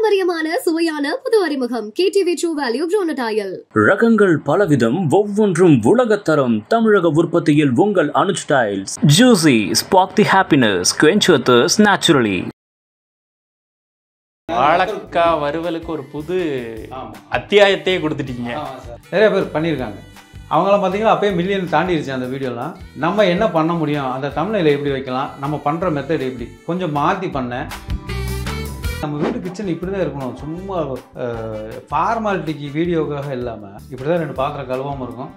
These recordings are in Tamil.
பாரம்பரியமான சுவையான புது அறிமுகம் KTV True Value Bronadile. ரகங்கள் பலவிதம், ஒவ்வொன்றும் உலகத்தரம். தமிழக உற்பத்தியில் உங்கள் Anuj tiles. Juicy, spark the happiness, quench your thirst naturally. வாழைக்காய் வறுவலுக்கு ஒரு புது அத்தியாயத்தையே கொடுத்துட்டீங்க. நிறைய பேர் பண்ணியிருக்காங்க. அவங்களாம் பார்த்தீங்கன்னா அப்போயே மில்லியன் தாண்டிடுச்சு அந்த வீடியோலாம். நம்ம என்ன பண்ண முடியும், அந்த தமிழில் எப்படி வைக்கலாம், நம்ம பண்ணுற மெத்தட் எப்படி கொஞ்சம் மாற்றி பண்ணேன். நம்ம வீட்டு கிச்சன் இப்படி தான் இருக்கணும், சும்மா ஃபார்மாலிட்டிக்கு வீடியோக்காக இல்லாமல் இப்படி தான் 2 பாத்திரம் கழுவாமல் இருக்கும்,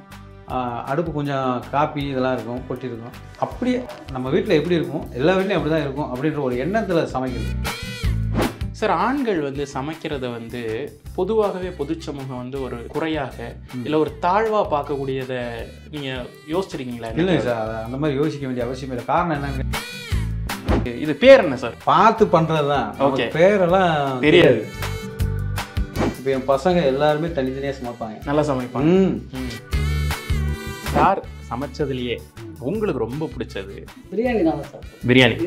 அடுப்பு கொஞ்சம் காப்பி இதெல்லாம் இருக்கும் கொட்டியிருக்கும். அப்படியே நம்ம வீட்டில் எப்படி இருக்கும் எல்லா வீட்லையும் அப்படி தான் இருக்கும் அப்படின்ற ஒரு எண்ணத்தில் சமைக்கிறது. சார், ஆண்கள் சமைக்கிறத பொதுவாகவே பொது சமூகம் ஒரு குறையாக இல்லை ஒரு தாழ்வாக பார்க்கக்கூடியதை நீங்கள் யோசிச்சிருக்கீங்களா? இல்லை சார், அந்த மாதிரி யோசிக்க வேண்டிய அவசியம் இல்லை. காரணம் என்னன்னு, இது பேர் என்ன சார்? பார்த்து பண்ணுறது தான். ஓகே, பேரெல்லாம் தெரியாது. இப்போ என் பசங்க எல்லாருமே தனித்தனியாக சமைப்பாங்க, நல்லா சமைப்பாங்க. சார் சமைச்சதுலேயே உங்களுக்கு ரொம்ப பிடிச்சது? பிரியாணி தான் சார். பிரியாணி.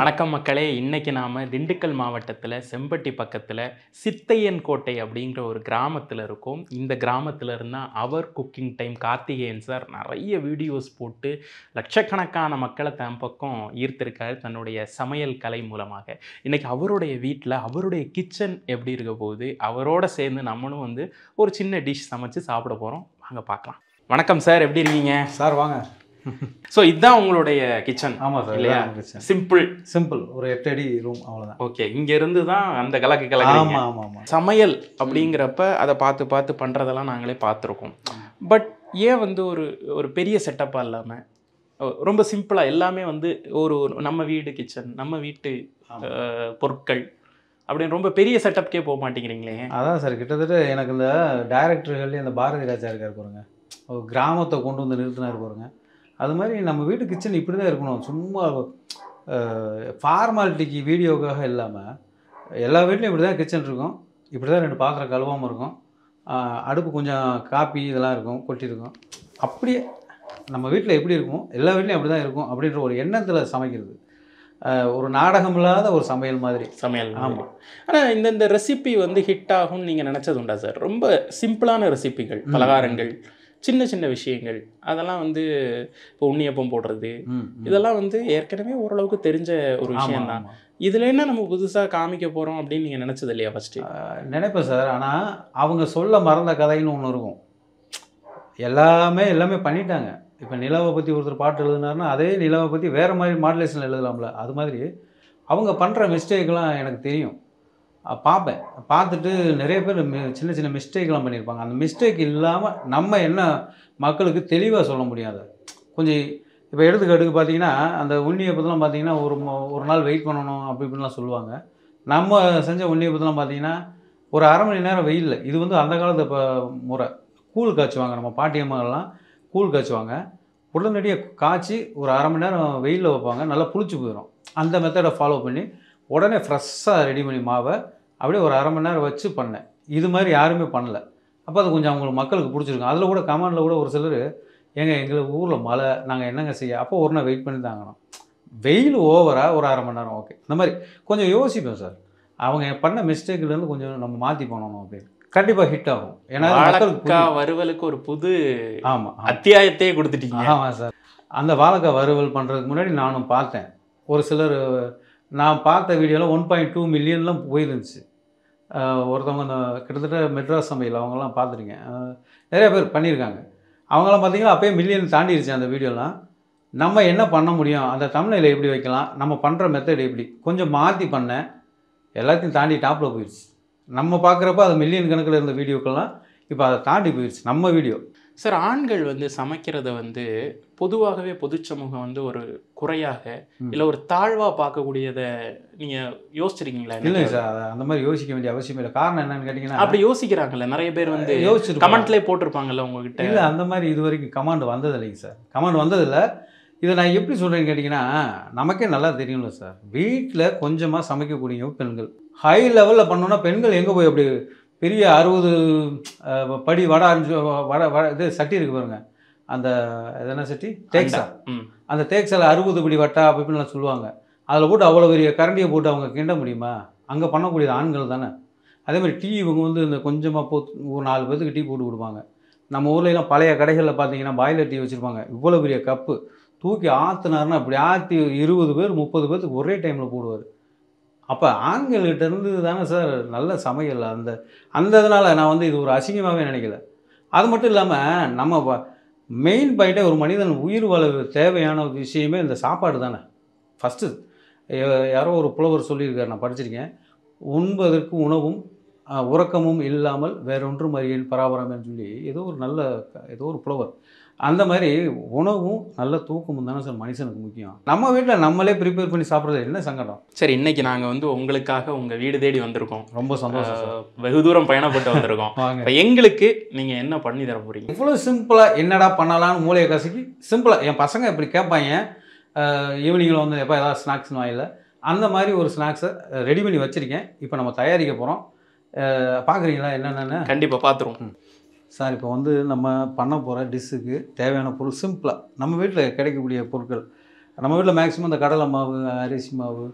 வணக்கம் மக்களே, இன்றைக்கி நாம் திண்டுக்கல் மாவட்டத்தில் செம்பட்டி பக்கத்தில் சித்தையன் கோட்டை அப்படிங்கிற ஒரு கிராமத்தில் இருக்கோம். இந்த கிராமத்தில் இருந்தால் அவர் குக்கிங் டைம் கார்த்திகேயன் சார் நிறைய வீடியோஸ் போட்டு லட்சக்கணக்கான மக்களை தன் பக்கம் ஈர்த்திருக்காரு தன்னுடைய சமையல் கலை மூலமாக. இன்றைக்கி அவருடைய வீட்டில் அவருடைய கிச்சன் எப்படி இருக்க போகுது, அவரோட சேர்ந்து நம்மளும் ஒரு சின்ன டிஷ் சமைச்சு சாப்பிட போகிறோம். வாங்க பார்க்கலாம். வணக்கம் சார், எப்படி இருக்கீங்க? சார் வாங்க. ஸோ இதுதான் உங்களுடைய கிச்சன்? ஆமாம் சார், இல்லையா? சிம்பிள் ஒரு 8 அடி ரூம், அவ்வளோதான். ஓகே, இங்கேருந்து தான் அந்த கலக்கு. ஆமாம் ஆமாம் ஆமாம். சமையல் அப்படிங்கிறப்ப அதை பார்த்து பண்ணுறதெல்லாம் நாங்களே பார்த்துருக்கோம். பட் ஏன் ஒரு பெரிய செட்டப்பாக இல்லாமல் ரொம்ப சிம்பிளாக எல்லாமே ஒரு நம்ம வீடு கிச்சன், நம்ம வீட்டு பொருட்கள் அப்படின்னு ரொம்ப பெரிய செட்டப்கே போக மாட்டேங்கிறீங்களே? அதான் சார், கிட்டத்தட்ட எனக்கு இந்த டைரக்டர்கள்லேயே அந்த பாரதி ராஜா இருக்கார் பாருங்க, ஒரு கிராமத்தை கொண்டு வந்து நிறுத்தினார் பாருங்க. அது மாதிரி நம்ம வீட்டு கிச்சன் இப்படி தான் இருக்கணும், சும்மா ஃபார்மாலிட்டிக்கு வீடியோக்காக இல்லாமல் எல்லா வீட்லையும் இப்படி தான் கிச்சன் இருக்கும். இப்படி தான் 2 பாத்திரம் கழுவாமல் இருக்கும், அடுப்பு கொஞ்சம் காப்பி இதெல்லாம் இருக்கும் கொட்டியிருக்கும். அப்படியே நம்ம வீட்டில் எப்படி இருக்கும் எல்லா வீட்லையும் அப்படி தான் இருக்கும் அப்படின்ற ஒரு எண்ணத்தில் சமைக்கிறது. ஒரு நாடகம் இல்லாத ஒரு சமையல் மாதிரி. ஆமாம். ஆனால் இந்த ரெசிபி ஹிட் ஆகும்னு நீங்கள் நினச்சது உண்டா சார்? ரொம்ப சிம்பிளான ரெசிபிகள், பலகாரங்கள், சின்ன சின்ன விஷயங்கள், அதெல்லாம் இப்போ உண்ணியப்பம் போடுறது, இதெல்லாம் ஏற்கனவே ஓரளவுக்கு தெரிஞ்ச ஒரு விஷயம்தான். இதில் என்ன நம்ம புதுசாக காமிக்க போகிறோம் அப்படின்னு நீங்கள் நினச்சது இல்லையா ஃபஸ்ட்டு? நினைப்பேன் சார். ஆனால் அவங்க சொல்ல மறந்த கதைன்னு ஒன்று இருக்கும். எல்லாமே பண்ணிட்டாங்க. இப்போ நிலவை பற்றி ஒருத்தர் பாட்டு எழுதுனாருன்னா அதே நிலவை பற்றி வேறு மாதிரி மாடுலேஷனில் எழுதலாம்ல. அது மாதிரி அவங்க பண்ணுற மிஸ்டேக்கெலாம் எனக்கு தெரியும், பார்ப்பேன். பார்த்துட்டு நிறைய பேர் சின்ன சின்ன மிஸ்டேக்லாம் பண்ணியிருப்பாங்க. அந்த மிஸ்டேக் இல்லாமல் நம்ம என்ன மக்களுக்கு தெளிவாக சொல்ல முடியாது. கொஞ்சம் இப்போ எடுத்துக்காட்டுக்கு பார்த்தீங்கன்னா அந்த உண்ணியப்பத்தெல்லாம் பார்த்தீங்கன்னா ஒரு நாள் வெயிட் பண்ணணும் அப்படி இப்படின்லாம் சொல்லுவாங்க. நம்ம செஞ்ச உண்ணியப்பத்தெல்லாம் பார்த்தீங்கன்னா ஒரு அரை மணி நேரம் வெயிலில், இது அந்த காலத்து இப்போ முறை கூழ் காய்ச்சுவாங்க. நம்ம பாட்டியம்மாலாம் கூழ் காய்ச்சுவாங்க, உடனடியாக காய்ச்சி ஒரு அரை மணி நேரம் வெயிலில் வைப்பாங்க, நல்லா புளிச்சு போயிடும். அந்த மெத்தடை ஃபாலோ பண்ணி உடனே ஃப்ரெஷ்ஷாக ரெடி பண்ணி மாவை அப்படியே ஒரு அரை மணி நேரம் வச்சு பண்ணேன். இது மாதிரி யாருமே பண்ணலை. அப்போ அது கொஞ்சம் அவங்களுக்கு மக்களுக்கு பிடிச்சிருக்கும். அதில் கூட கமெண்டில் கூட ஒரு சிலர், எங்கள் ஊரில் மழை, நாங்கள் என்னங்க செய்ய, அப்போ ஒரு நாள் வெயிட் பண்ணி தாங்கணும், வெயில் ஓவராக ஒரு அரை மணி நேரம், ஓகே. இந்த மாதிரி கொஞ்சம் யோசிப்பேன் சார். அவங்க பண்ண மிஸ்டேக்லேருந்து கொஞ்சம் நம்ம மாற்றி பண்ணணும் அப்படின்னு. கண்டிப்பாக ஹிட் ஆகும். ஏன்னா வாழைக்காய் வறுவலுக்கு ஒரு புது அத்தியாயத்தையே கொடுத்துட்டீங்க. ஆமாம் சார். அந்த வாழைக்காய் வறுவல் பண்ணுறதுக்கு முன்னாடி நானும் பார்த்தேன். ஒரு சிலர் நான் பார்த்த வீடியோவில் 1.2 மில்லியன்லாம் போயிருந்துச்சு. ஒருத்தவங்க அந்த கிட்டத்தட்ட மெட்ராஸ் சமையல் அவங்கெல்லாம் பார்த்துருக்கேன், நிறைய பேர் பண்ணியிருக்காங்க. அவங்களாம் பார்த்தீங்கன்னா அப்போயே மில்லியன் தாண்டிடுச்சு அந்த வீடியோலாம். நம்ம என்ன பண்ண முடியும், அந்த தமிழில் எப்படி வைக்கலாம், நம்ம பண்ணுற மெத்தட் எப்படி கொஞ்சம் மாற்றி பண்ணேன். எல்லாத்தையும் தாண்டி டாப்பில் போயிடுச்சு. நம்ம பார்க்குறப்ப அது மில்லியன் கணக்கில் இருந்த வீடியோக்கெல்லாம் இப்போ அதை தாண்டி போயிடுச்சு நம்ம வீடியோ. சார், ஆண்கள் சமைக்கிறத பொதுவாகவே பொது சமூகம் ஒரு குறையாக இல்லை ஒரு தாழ்வாக பார்க்கக்கூடியதை நீங்கள் யோசிச்சிருக்கீங்களா? இல்லை சார், அந்த மாதிரி யோசிக்க வேண்டிய அவசியம் இல்லை. காரணம் என்னன்னு கேட்டிங்கன்னா, அப்படி யோசிக்கிறாங்கல்ல நிறைய பேர், யோசிச்சு கமெண்ட்லேயே போட்டிருப்பாங்கல்ல உங்ககிட்ட. இல்லை, அந்த மாதிரி இது வரைக்கும் கமாண்ட் வந்தது இல்லைங்க சார். கமாண்ட் வந்ததில்லை. இதை நான் எப்படி சொல்கிறேன்னு கேட்டிங்கன்னா, நமக்கே நல்லா தெரியும்ல சார், வீட்டில் கொஞ்சமாக சமைக்கக்கூடிய பெண்கள் ஹை லெவலில் பண்ணோன்னா பெண்கள் எங்கே போய் அப்படி பெரிய 60 படி வடை இது சட்டி இருக்குது பாருங்க, அந்த எதனா சட்டி தேக்ஸா, அந்த தேக்ஸால் 60 படி வட்டா அப்படின்லாம் சொல்லுவாங்க. அதில் போட்டு அவ்வளோ பெரிய கரண்டியை போட்டு அவங்க கிண்ட முடியுமா? அங்கே பண்ணக்கூடியது ஆண்கள் தானே. அதே மாதிரி டீ இவங்க வந்து இந்த கொஞ்சமாக ஒரு 4 பேருக்கு டீ போட்டு கொடுப்பாங்க. நம்ம ஊர்லலாம் பழைய கடைகளில் பார்த்தீங்கன்னா பாய்லர் டீ வச்சுருப்பாங்க. இவ்வளோ பெரிய கப்பு தூக்கி ஆற்றுனாருன்னா அப்படி ஆற்றி 20 பேர் 30 பேர்த்துக்கு ஒரே டைமில் போடுவார். அப்போ ஆண்கள்கிட்ட இருந்து தானே சார் நல்ல சமையல். அந்த இதனால் நான் வந்து இது ஒரு அசிங்கமாகவே நினைக்கல. அது மட்டும் இல்லாமல் நம்ம மெயின் பாயிண்ட்டே ஒரு மனிதன் உயிர் வாழ தேவையான விஷயமே இந்த சாப்பாடு தானே. ஃபஸ்ட்டு யாரோ ஒரு புலவர் சொல்லியிருக்காரு, நான் படிச்சிருக்கேன். உண்பதற்கு உணவும் உறக்கமும் இல்லாமல் வேறொன்றும் அறியேன் பராபரமேன்னு சொல்லி ஏதோ ஒரு புலவர். அந்த மாதிரி உணவும் நல்ல தூக்கமும் தானே சார் மனுஷனுக்கு முக்கியம். நம்ம வீட்டில் நம்மளே ப்ரிப்பேர் பண்ணி சாப்பிட்றது என்ன சங்கடம். சரி, இன்னைக்கு நாங்கள் வந்து உங்களுக்காக உங்கள் வீடு தேடி வந்திருக்கோம். ரொம்ப சந்தோஷம். வெகு தூரம் பயணப்பட்டு வந்திருக்கோம். இப்போ எங்களுக்கு நீங்கள் என்ன பண்ணி தர போகிறீங்க? இவ்வளோ சிம்பிளாக என்னடா பண்ணலான்னு மூளையை கசக்கி சிம்பிளாக என் பசங்க இப்படி கேட்பாங்க. ஈவினிங்கில் வந்து எப்போ ஏதாவது ஸ்நாக்ஸ் வாயில அந்த மாதிரி ஒரு ஸ்நாக்ஸை ரெடி பண்ணி வச்சுருக்கேன். இப்போ நம்ம தயாரிக்க போகிறோம். பார்க்குறீங்களா என்னென்னு? கண்டிப்பாக பார்த்துருவோம் சார். இப்போ வந்து நம்ம பண்ண போகிற டிஷ்ஷுக்கு தேவையான பொருள் சிம்பிளாக நம்ம வீட்டில் கிடைக்கக்கூடிய பொருட்கள். நம்ம வீட்டில் மேக்ஸிமம் இந்த கடலை மாவு, அரிசி மாவு,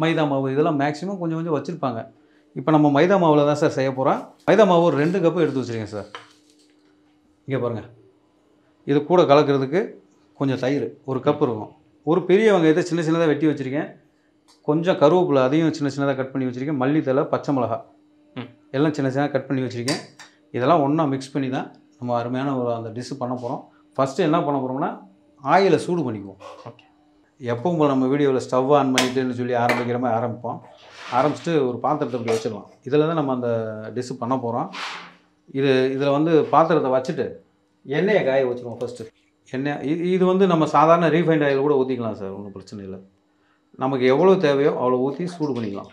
மைதா மாவு இதெல்லாம் மேக்ஸிமம் கொஞ்சம் கொஞ்சம் வச்சுருப்பாங்க. இப்போ நம்ம மைதா மாவில் தான் சார் செய்ய போகிறோம். மைதா மாவு ஒரு 2 கப்பு எடுத்து வச்சுருக்கேன் சார். இங்கே பாருங்கள். இது கூட கலக்கிறதுக்கு கொஞ்சம் தயிர் 1 கப் இருக்கும். ஒரு பெரிய வெங்காயத்தை சின்ன சின்னதாக வெட்டி வச்சுருக்கேன். கொஞ்சம் கருவேப்பிலை அதையும் சின்ன சின்னதாக கட் பண்ணி வச்சுருக்கேன். மல்லித்தலை, பச்சை மிளகா எல்லாம் சின்ன சின்னதாக கட் பண்ணி வச்சுருக்கேன். இதெல்லாம் ஒன்றா மிக்ஸ் பண்ணி தான் நம்ம அருமையான அந்த டிஷ்ஷு பண்ண போகிறோம். ஃபஸ்ட்டு என்ன பண்ண போகிறோம்னா ஆயிலை சூடு பண்ணிக்குவோம். ஓகே. எப்பவும் போல் நம்ம வீடியோவில் ஸ்டவ் ஆன் பண்ணிட்டுன்னு சொல்லி ஆரம்பிக்கிற மாதிரி ஆரம்பிச்சுட்டு ஒரு பாத்திரத்தை இப்படி வச்சிடலாம். இதில் தான் நம்ம அந்த டிஷ்ஷு பண்ண போகிறோம். இதில் வந்து பாத்திரத்தை வச்சுட்டு எண்ணெயை காய வச்சுருவோம். ஃபஸ்ட்டு எண்ணெய் இது வந்து நம்ம சாதாரண ரீஃபைண்ட் ஆயில் கூட ஊற்றிக்கலாம் சார், ஒன்றும் பிரச்சனை இல்லை. நமக்கு எவ்வளோ தேவையோ அவ்வளோ ஊற்றி சூடு பண்ணிக்கலாம்.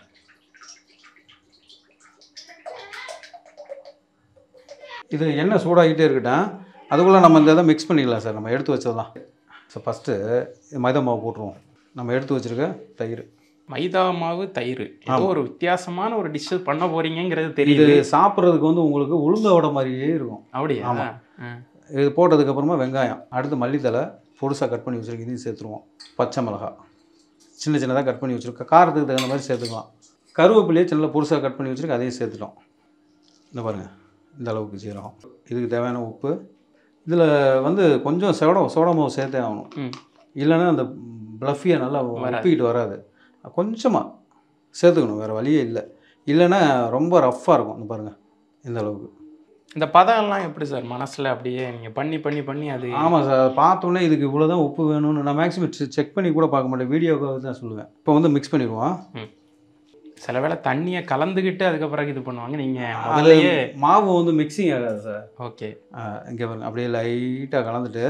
இது எண்ணெய் சூடாகிட்டே இருக்கட்டும். அதுக்குள்ளே நம்ம இந்த இதை மிக்ஸ் பண்ணிக்கலாம் சார். நம்ம எடுத்து வச்சதெல்லாம் சார். ஃபஸ்ட்டு மைதா மாவு போட்டுருவோம். நம்ம எடுத்து வச்சுருக்க தயிர். மைதா மாவு, தயிர், ஏதோ ஒரு வித்தியாசமான ஒரு டிஷ்ஷு பண்ண போகிறீங்கிறது தெரியுது. இது சாப்பிட்றதுக்கு வந்து உங்களுக்கு உளுந்த வடை மாதிரியே இருக்கும். அப்படியா? ஆமாம். இது போட்டதுக்கப்புறமா வெங்காயம், அடுத்து மல்லித்தலை பொடுசாக கட் பண்ணி வச்சுருக்கேன், இதையும் சேர்த்துருவோம். பச்சை மிளகா சின்ன சின்னதாக கட் பண்ணி வச்சுருக்கேன். காரத்துக்கு தகுந்த மாதிரி சேர்த்துக்கலாம். கருவேப்பிலையே சின்ன பொடுசாக கட் பண்ணி வச்சுருக்கேன், அதையும் சேர்த்துட்டோம். இந்த பாருங்கள், இந்த அளவுக்கு சீரகம், இதுக்கு தேவையான உப்பு. இதில் வந்து கொஞ்சம் சோடா மாவு சேர்த்தே ஆகணும். இல்லைன்னா அந்த ப்ளஃபியை நல்லா உப்பிக்கிட்டு வராது. கொஞ்சமாக சேர்த்துக்கணும், வேறு வழியே இல்லை. இல்லைன்னா ரொம்ப ரஃப்பாக இருக்கும். இந்த பாருங்கள், இந்த அளவுக்கு. இந்த பதம்லாம் எப்படி சார் மனசில் அப்படியே நீங்கள் பண்ணி அது? ஆமாம் சார், பார்த்தோன்னே இதுக்கு இவ்வளோ தான் உப்பு வேணும்னு நான் மேக்ஸிமம் செக் பண்ணி கூட பார்க்க மாட்டேன், வீடியோக்காக தான் சொல்லுவேன். இப்போ வந்து மிக்ஸ் பண்ணிடுவோம். சில வேளை தண்ணியை கலந்துக்கிட்டு அதுக்கப்புறம் இது பண்ணுவாங்க. நீங்கள் முதல்லையே மாவு வந்து மிக்சிங் ஆகாது சார். ஓகே. இங்கே பாருங்க, அப்படியே லைட்டாக கலந்துட்டு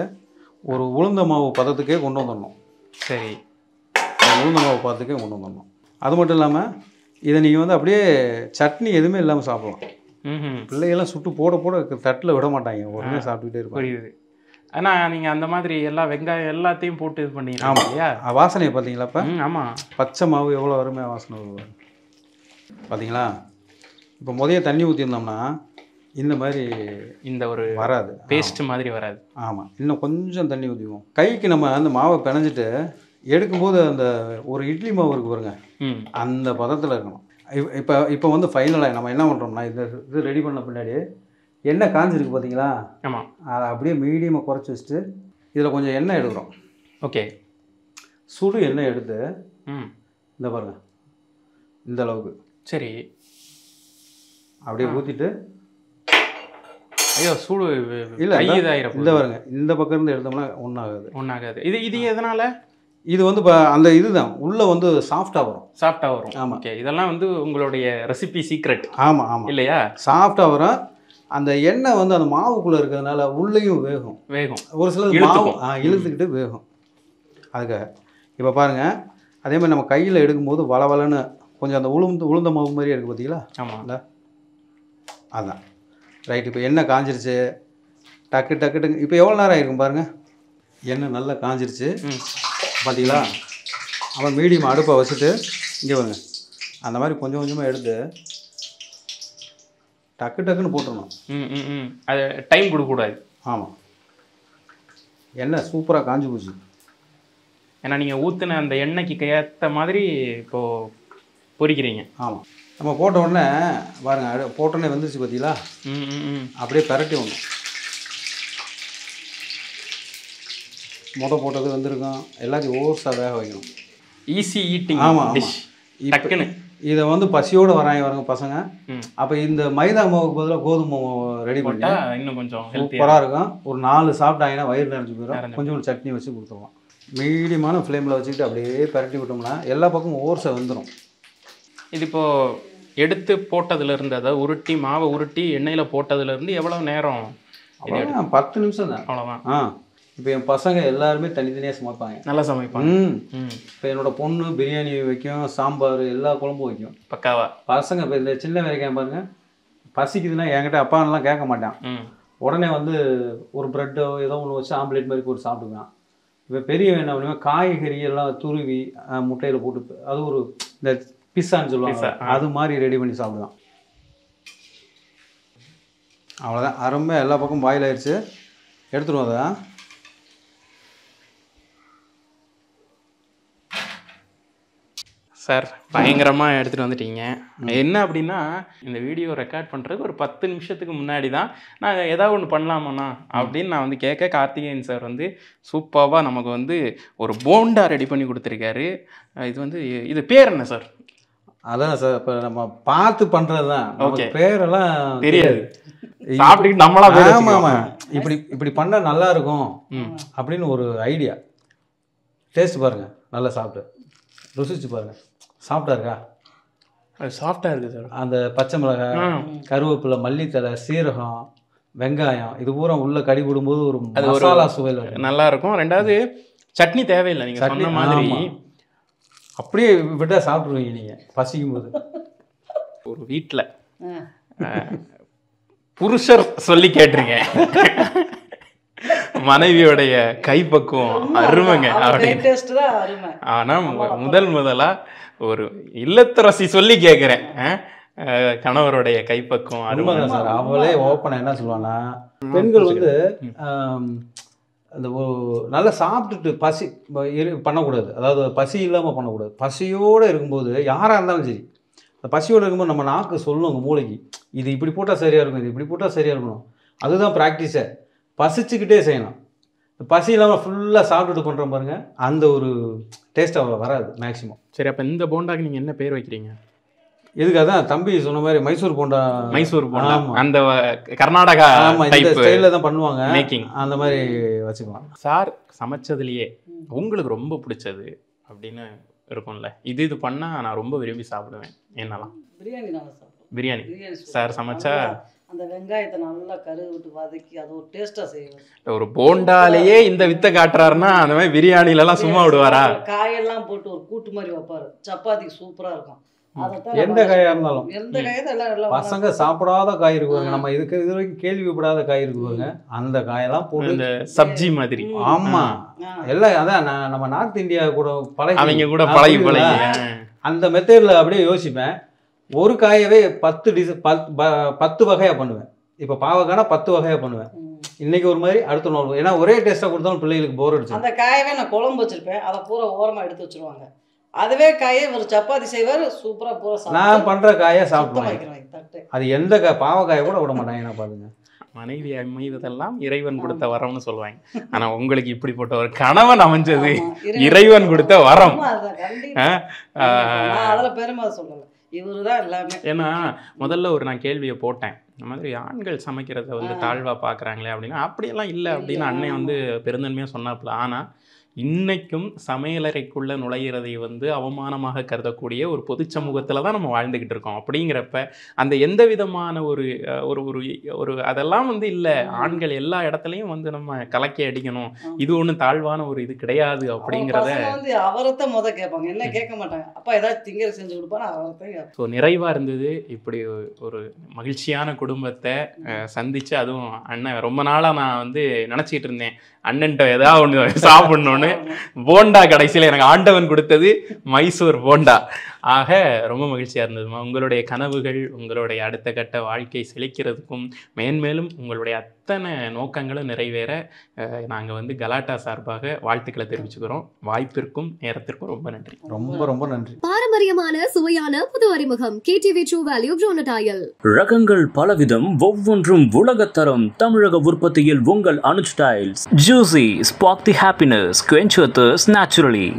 ஒரு உளுந்த மாவு பதத்துக்கே கொண்டு வந்துடணும். சரி, உளுந்த மாவு பதத்துக்கே கொண்டு வந்துடணும். அது மட்டும் இல்லாமல் இதை நீங்கள் வந்து அப்படியே சட்னி எதுவுமே இல்லாமல் சாப்பிடலாம். பிள்ளைகள்லாம் சுட்டு போட தட்டில் விட மாட்டாங்க, உடனே சாப்பிட்டுக்கிட்டே இருப்பாங்க. புரியுது. ஆனால் நீங்கள் அந்த மாதிரி வெங்காயம் எல்லாத்தையும் போட்டு இது பண்ணிடுறீங்க இல்லையா? வாசனையை பார்த்தீங்களா? இப்போ ஆமாம், பச்சை மாவு எவ்வளோ அருமையாக வாசனை வருது பார்த்தீங்களா? இப்போ முதல்ல தண்ணி ஊற்றிருந்தோம்னா இந்த மாதிரி இந்த ஒரு வராது, பேஸ்ட் மாதிரி வராது. ஆமாம், இன்னும் கொஞ்சம் தண்ணி ஊற்றிக்குவோம். கைக்கு நம்ம அந்த மாவை பிணைஞ்சிட்டு எடுக்கும்போது அந்த ஒரு இட்லி மாவு இருக்கு பாருங்க, அந்த பதத்தில் இருக்கணும். இப்போ வந்து ஃபைனலாக நம்ம என்ன பண்ணுறோம்னா, இது ரெடி பண்ண பின்னாடி எண்ணெய் காஞ்சிருக்கு பார்த்தீங்களா? ஆமாம். அதை அப்படியே மீடியமாக குறைச்சி வச்சுட்டு இதில் கொஞ்சம் எண்ணெய் எடுக்கிறோம். ஓகே. சுடு எண்ணெய் எடுத்து இந்த பாருங்கள், இந்த அளவுக்கு. சரி, அப்படியே ஊற்றிட்டு, ஐயோ சூடு இல்லை இந்த பாருங்க, இந்த பக்கம் இருந்து எடுத்தோம்னா ஒன்றாகாது. இது எதனால்? இது வந்து இப்போ அந்த இதுதான் உள்ளே வந்து சாஃப்டாக வரும். ஆமாம். ஓகே, இதெல்லாம் வந்து உங்களுடைய ரெசிபி சீக்ரெட். ஆமாம் இல்லையா? சாஃப்டாக வரும். அந்த எண்ணெய் வந்து அந்த மாவுக்குள்ளே இருக்கிறதுனால உள்ளேயும் வேகும். ஒரு சிலது மாவு இழுத்துக்கிட்டு வேகும். அதுக்காக இப்போ பாருங்கள், அதே மாதிரி நம்ம கையில் எடுக்கும்போது வளவலன்னு கொஞ்சம் அந்த உளுந்த மாவு மாதிரி இருக்குது பார்த்தீங்களா? ஆமாம், இல்லை அதுதான் ரைட். இப்போ எண்ணெய் காஞ்சிருச்சு, டக்கு இப்போ எவ்வளோ நேரம் ஆகிருக்கும் பாருங்கள். எண்ணெய் நல்லா காஞ்சிருச்சு பார்த்தீங்களா? அவன் மீடியம் அடுப்பை வச்சுட்டு இங்கே வாங்க, அந்த மாதிரி கொஞ்சம் கொஞ்சமாக எடுத்து டக்குன்னு போட்டுடணும். அது டைம் கொடுக்கக்கூடாது. ஆமாம், எண்ணெய் சூப்பராக காஞ்சி போச்சு. ஏன்னா நீங்கள் ஊற்றின அந்த எண்ணெய்க்கு ஏற்ற மாதிரி இப்போது பொரிக்கிறீங்க. ஆமாம், நம்ம போட்ட உடனே பாருங்க, போட்டோன்னே வந்துருச்சு பார்த்தீங்களா? அப்படியே பரட்டி ஒன்று போட்டது வந்திருக்கும். எல்லாத்தையும் ஓவர்ஸாக வேக வைக்கணும். Easy eating. ஆமாம் டிஷ். டக்குன்னு இதை வந்து பசியோடு வராங்க பாருங்க பசங்க. அப்போ இந்த மைதா மாவுக்கு பதிலாக கோதுமை மாவு ரெடி பண்ணி இன்னும் கொஞ்சம் சூப்பராக இருக்கும். ஒரு 4 சாப்பிட்டாங்கன்னா வயிறு நிறைஞ்சு போயிடும். கொஞ்சம் சட்னி வச்சு கொடுத்துருவோம். மீடியமான ஃப்ளேமில் வச்சுக்கிட்டு அப்படியே பரட்டி விட்டோம்னா எல்லா பக்கமும் ஓவர்ஸை வந்துடும். இது இப்போது எடுத்து போட்டதுலேருந்து, அதாவது உருட்டி மாவை உருட்டி எண்ணெயில் போட்டதுலேருந்து எவ்வளோ நேரம்? 10 நிமிஷம் தான், அவ்வளோதான். இப்போ என் பசங்க எல்லாருமே தனித்தனியாக சமைப்பாங்க, நல்லா சமைப்பாங்க. இப்போ என்னோட பொண்ணு பிரியாணி வைக்கும், சாம்பார், எல்லா குழம்பும் வைக்கும் பக்காவா. பசங்க இப்போ இந்த சின்ன வேலைக்காக பாருங்க, பசிக்குதுன்னா என்கிட்ட அப்பான்லாம் கேட்க மாட்டான். உடனே வந்து ஒரு ப்ரெட்டோ ஏதோ ஒன்று வச்சு ஆம்லேட் மாதிரி போட்டு சாப்பிடுவேன். இப்போ பெரிய என்ன பண்ணுவேன், காய்கறி எல்லாம் துருவி முட்டையில் போட்டு அது ஒரு இந்த பிஸ்ஸான்னு சொல்லுவாங்க, அது மாதிரி ரெடி பண்ணி சாப்பிடுவேன். அவ்வளோதான், அருமையாக எல்லா பக்கம் பாயில் ஆயிடுச்சு. எடுத்துருவோம் அதை. சார் பயங்கரமாக எடுத்துகிட்டு வந்துட்டீங்க. என்ன அப்படின்னா, இந்த வீடியோ ரெக்கார்ட் பண்ணுறதுக்கு ஒரு 10 நிமிஷத்துக்கு முன்னாடி தான் நான் ஏதாவது ஒன்று பண்ணலாமாண்ணா அப்படின்னு நான் வந்து கேட்க, கார்த்திகேயன் சார் வந்து சூப்பராக நமக்கு வந்து ஒரு போண்டா ரெடி பண்ணி கொடுத்துருக்காரு. இது வந்து இது பேர் என்ன சார்? அதான் சார், இப்போ நம்ம பார்த்து பண்ணுறது தான். ஓகே, பேரெல்லாம் தெரியாது, சாப்பிட்டுக்கிட்டு நம்மளா. ஆமாம், இப்படி பண்ணால் நல்லா இருக்கும் அப்படின்னு ஒரு ஐடியா. டேஸ்ட் பாருங்கள், நல்லா சாப்பிட்டு ருசிச்சு பாருங்கள். சாப்பிட்டா இருக்கா? சாஃப்டாக இருக்குது சார். அந்த பச்சை மிளகாய், கருவேப்பிலை, மல்லித்தலை, சீரகம், வெங்காயம் இது பூரா உள்ள கடி போடும்போது ஒரு மசாலா சுவையில் நல்லா இருக்கும். ரெண்டாவது சட்னி தேவையில்லை, நீங்கள் சொன்ன மாதிரி அப்படியே விட்டால் சாப்பிட்ருவீங்க நீங்கள் பசிக்கும் போது. ஒரு வீட்டில் புருஷர் சொல்லி கேட்டுருங்க, மனைவியோடைய கைப்பக்குவம் அருமைங்க அப்படின்னு. ஆனா முதலா ஒரு இல்லத்தரசி சொல்லி கேட்குறேன், கணவருடைய கைப்பக்குவம் அருமைதான் சார். அவளே ஓப்பனா என்ன சொல்லுவான்னா, பெண்கள் வந்து அந்த நல்லா சாப்பிட்டுட்டு பசி பண்ணக்கூடாது, அதாவது பசி இல்லாமல் பண்ணக்கூடாது. பசியோடு இருக்கும்போது யாராக இருந்தாலும் சரி, அந்த பசியோடு இருக்கும்போது நம்ம நாக்கு சொல்லுங்க மூளைக்கு, இது இப்படி போட்டால் சரியாக இருக்கும், இது இப்படி போட்டால் சரியாக இருக்கணும். அதுதான் ப்ராக்டிஸை. பசிச்சுக்கிட்டே செய்யணும். பசி இல்லாமல் ஃபுல்லாக சாப்பிட்டுட்டு பண்ணுற பாருங்க, அந்த ஒரு டேஸ்ட் அவ்வளோ வராது மேக்ஸிமம். சரி, அப்போ இந்த போண்டாக்கு நீங்கள் என்ன பேர் வைக்கிறீங்க? இதுக்கு அதான் தம்பி சொன்ன மாதிரி மைசூர் போண்டா. மைசூர் போண்டா அந்த கர்நாடகா ஸ்டைலில் தான் பண்ணுவாங்க, மேக்கிங் அந்த மாதிரி வச்சுக்கலாம். சார் சமைச்சதுலேயே உங்களுக்கு ரொம்ப பிடிச்சது அப்படின்னு இருக்கும்ல, இது பண்ணால் நான் ரொம்ப விரும்பி சாப்பிடுவேன் என்னலாம்? பிரியாணி நல்லா சாப்பிடுவேன். பிரியாணி சார் சமைச்சா அந்த வெங்காயத்தை நல்லா கருவி விட்டு வதக்கி அது ஒரு டேஸ்ட்டாக செய்வேன். ஒரு போண்டாலேயே இந்த வித்தை காட்டுறாருன்னா அந்த மாதிரி பிரியாணிலலாம் சும்மா விடுவாரா? காயெல்லாம் போட்டு ஒரு கூட்டு மாதிரி வைப்பாரு, சப்பாத்திக்கு சூப்பராக இருக்கும். எந்த காயாக இருந்தாலும், எந்த காயத்தை பசங்க சாப்பிடாத காய் இருக்குவாங்க, நம்ம இது வரைக்கும் கேள்விப்படாத காய் இருக்குவாங்க, அந்த காயெல்லாம் போட்டு இந்த சப்ஜி மாதிரி. ஆமா, எல்லாம் அதான் நம்ம நார்த் இந்தியா கூட அவங்க கூட பழகி அந்த மெத்தேடில் அப்படியே யோசிப்பேன். ஒரு காயவே 10 வகையாக பண்ணுவேன். இப்போ பாவக்கானா 10 வகையாக பண்ணுவேன். இன்னைக்கு ஒரு மாதிரி அடுத்த நாள், ஏன்னா ஒரே டேஸ்ட்டாக கொடுத்தாலும் பிள்ளைகளுக்கு போர் அடிச்சு. அந்த காயவே நான் குழம்பு வச்சிருப்பேன், அதை பூரா ஓரமாக எடுத்து வச்சிருவாங்க. அதுவே காயை ஒரு சப்பாத்தி செய்வார், சூப்பராக பூரா நான் பண்ணுற காயை சாப்பிடுவேன். அது எந்த பாவக்காயை கூட விட மாட்டாங்க. என்ன பாருங்க, மனைவி அமைவதெல்லாம் இறைவன் கொடுத்த வரம்னு சொல்லுவாங்க. ஆனா உங்களுக்கு இப்படிப்பட்ட ஒரு கணவன் அமைஞ்சது இறைவன் கொடுத்த வரம். அதுல பெருமை சொல்லல, இவருதான் எல்லாமே. ஏன்னா முதல்ல நான் கேள்வியை போட்டேன், இந்த மாதிரி ஆண்கள் சமைக்கிறத வந்து தாழ்வா பாக்குறாங்களே அப்படின்னா, அப்படியெல்லாம் இல்லை அப்படின்னு அண்ணன் வந்து பெருந்தன்மையா சொன்னாப்புல. ஆனா இன்னைக்கும் சமையலறைக்குள்ள நுழையிறதை வந்து அவமானமாக கருதக்கூடிய ஒரு பொது சமூகத்துல தான் நம்ம வாழ்ந்துகிட்டு இருக்கோம். அப்படிங்கிறப்ப அந்த எந்த விதமான ஒரு ஒரு ஒரு அதெல்லாம் வந்து இல்லை, ஆண்கள் எல்லா இடத்துலையும் வந்து நம்ம கலக்கி அடிக்கணும், இது ஒன்றும் தாழ்வான ஒரு இது கிடையாது அப்படிங்கிறத வந்து அவரத்தை கேட்பாங்க, என்ன கேட்க மாட்டாங்க. அப்பா ஏதாவது திங்கரை செஞ்சு கொடுப்பாங்க, அவரத்தை. ஸோ நிறைவா இருந்தது. இப்படி ஒரு மகிழ்ச்சியான குடும்பத்தை சந்திச்சு, அதுவும் அண்ணன் ரொம்ப நாளா நான் வந்து நினைச்சிட்டு இருந்தேன் அண்ணன்ட்ட ஏதாவது ஒன்று சாப்பிடணும்னு. போண்டா கடைசியில் எனக்கு ஆண்டவன் கொடுத்தது மைசூர் போண்டா. ஆக ரொம்ப மகிழ்ச்சியாக இருந்ததுமா. உங்களுடைய கனவுகள், உங்களுடைய அடுத்த கட்ட வாழ்க்கை செழிக்கிறதுக்கும் மேன்மேலும் உங்களுடைய அத்தனை நோக்கங்களும் நிறைவேற நாங்கள் வந்து கலாட்டா சார்பாக வாழ்த்துக்களை தெரிவிச்சுக்கிறோம். வாய்ப்பிற்கும் நேரத்திற்கும் ரொம்ப நன்றி. ரொம்ப ரொம்ப நன்றி. பாரம்பரியமான சுவையான புது அறிமுகம் KTV True Value Bronatile. ரகங்கள் பலவிதம், ஒவ்வொன்றும் உலகத்தரம். தமிழக உற்பத்தியில் உங்கள் Anuj tiles. Juicy, spark the happiness, quench your thirst naturally.